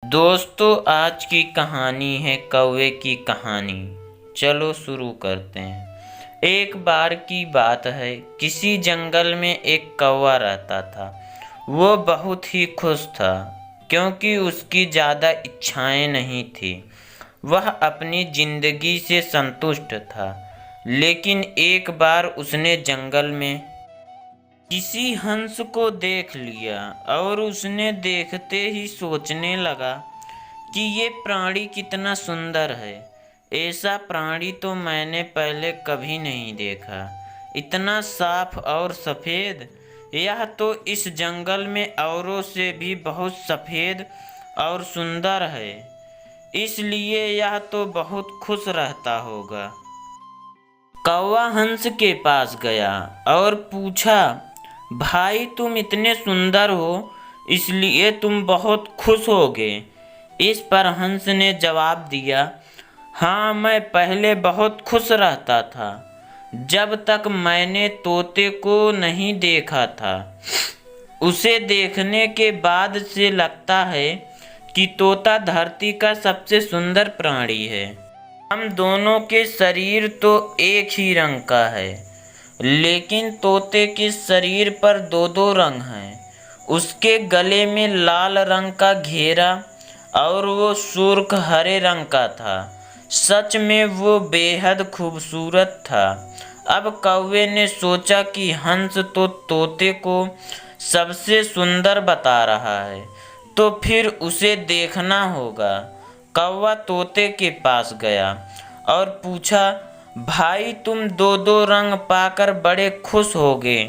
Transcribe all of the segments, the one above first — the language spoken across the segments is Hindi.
दोस्तों, आज की कहानी है कौवे की कहानी। चलो शुरू करते हैं। एक बार की बात है, किसी जंगल में एक कौवा रहता था। वो बहुत ही खुश था क्योंकि उसकी ज़्यादा इच्छाएं नहीं थी। वह अपनी जिंदगी से संतुष्ट था। लेकिन एक बार उसने जंगल में किसी हंस को देख लिया और उसने देखते ही सोचने लगा कि ये प्राणी कितना सुंदर है। ऐसा प्राणी तो मैंने पहले कभी नहीं देखा। इतना साफ और सफ़ेद। यह तो इस जंगल में औरों से भी बहुत सफ़ेद और सुंदर है, इसलिए यह तो बहुत खुश रहता होगा। कौवा हंस के पास गया और पूछा, भाई तुम इतने सुंदर हो, इसलिए तुम बहुत खुश होगे। इस पर हंस ने जवाब दिया, हाँ, मैं पहले बहुत खुश रहता था जब तक मैंने तोते को नहीं देखा था। उसे देखने के बाद से लगता है कि तोता धरती का सबसे सुंदर प्राणी है। हम दोनों के शरीर तो एक ही रंग का है, लेकिन तोते के शरीर पर दो दो रंग हैं। उसके गले में लाल रंग का घेरा और वो सुर्ख हरे रंग का था। सच में वो बेहद खूबसूरत था। अब कौवे ने सोचा कि हंस तो तोते को सबसे सुंदर बता रहा है, तो फिर उसे देखना होगा। कौवा तोते के पास गया और पूछा, भाई तुम दो दो रंग पाकर बड़े खुश होगे।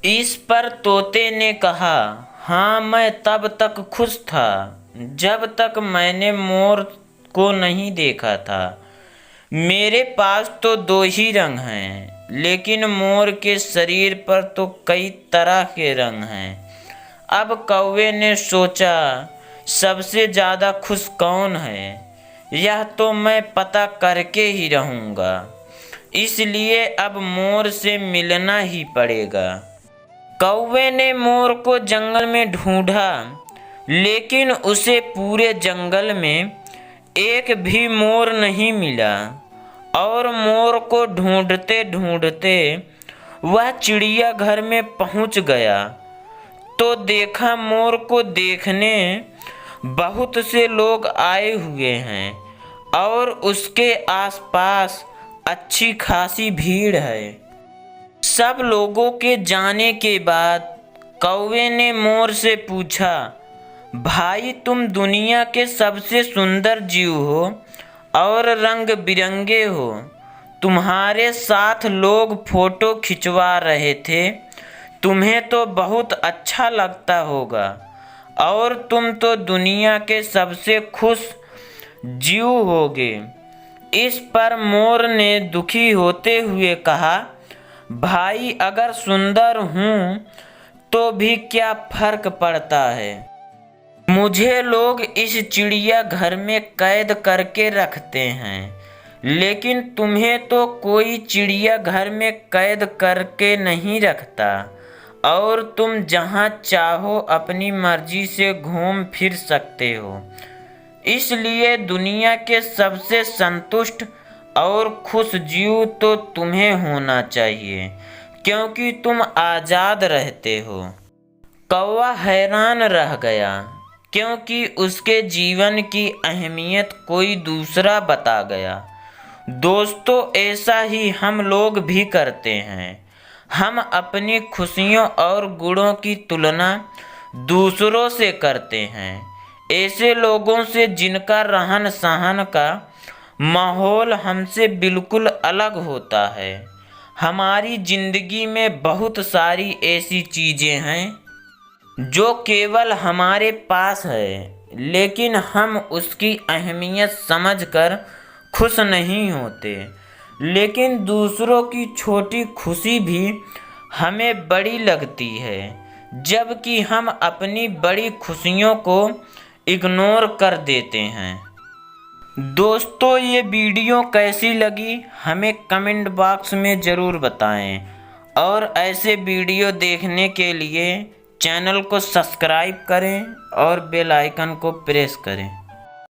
इस पर तोते ने कहा, हाँ, मैं तब तक खुश था जब तक मैंने मोर को नहीं देखा था। मेरे पास तो दो ही रंग हैं, लेकिन मोर के शरीर पर तो कई तरह के रंग हैं। अब कौवे ने सोचा, सबसे ज़्यादा खुश कौन है, यह तो मैं पता करके ही रहूँगा। इसलिए अब मोर से मिलना ही पड़ेगा। कौवे ने मोर को जंगल में ढूंढा, लेकिन उसे पूरे जंगल में एक भी मोर नहीं मिला। और मोर को ढूंढते ढूंढते वह चिड़ियाघर में पहुंच गया तो देखा मोर को देखने बहुत से लोग आए हुए हैं और उसके आसपास अच्छी खासी भीड़ है। सब लोगों के जाने के बाद कौवे ने मोर से पूछा, भाई तुम दुनिया के सबसे सुंदर जीव हो और रंग बिरंगे हो। तुम्हारे साथ लोग फोटो खिंचवा रहे थे। तुम्हें तो बहुत अच्छा लगता होगा और तुम तो दुनिया के सबसे खुश जीव होगे। इस पर मोर ने दुखी होते हुए कहा, भाई अगर सुंदर हूँ तो भी क्या फर्क पड़ता है। मुझे लोग इस चिड़ियाघर में कैद करके रखते हैं, लेकिन तुम्हें तो कोई चिड़ियाघर में कैद करके नहीं रखता और तुम जहाँ चाहो अपनी मर्जी से घूम फिर सकते हो। इसलिए दुनिया के सबसे संतुष्ट और खुश जीव तो तुम्हें होना चाहिए, क्योंकि तुम आज़ाद रहते हो। कौवा हैरान रह गया, क्योंकि उसके जीवन की अहमियत कोई दूसरा बता गया। दोस्तों, ऐसा ही हम लोग भी करते हैं। हम अपनी खुशियों और गुणों की तुलना दूसरों से करते हैं, ऐसे लोगों से जिनका रहन सहन का माहौल हमसे बिल्कुल अलग होता है। हमारी ज़िंदगी में बहुत सारी ऐसी चीज़ें हैं जो केवल हमारे पास है, लेकिन हम उसकी अहमियत समझकर खुश नहीं होते। लेकिन दूसरों की छोटी खुशी भी हमें बड़ी लगती है, जबकि हम अपनी बड़ी खुशियों को इग्नोर कर देते हैं। दोस्तों, ये वीडियो कैसी लगी हमें कमेंट बॉक्स में ज़रूर बताएं और ऐसे वीडियो देखने के लिए चैनल को सब्सक्राइब करें और बेल आइकन को प्रेस करें।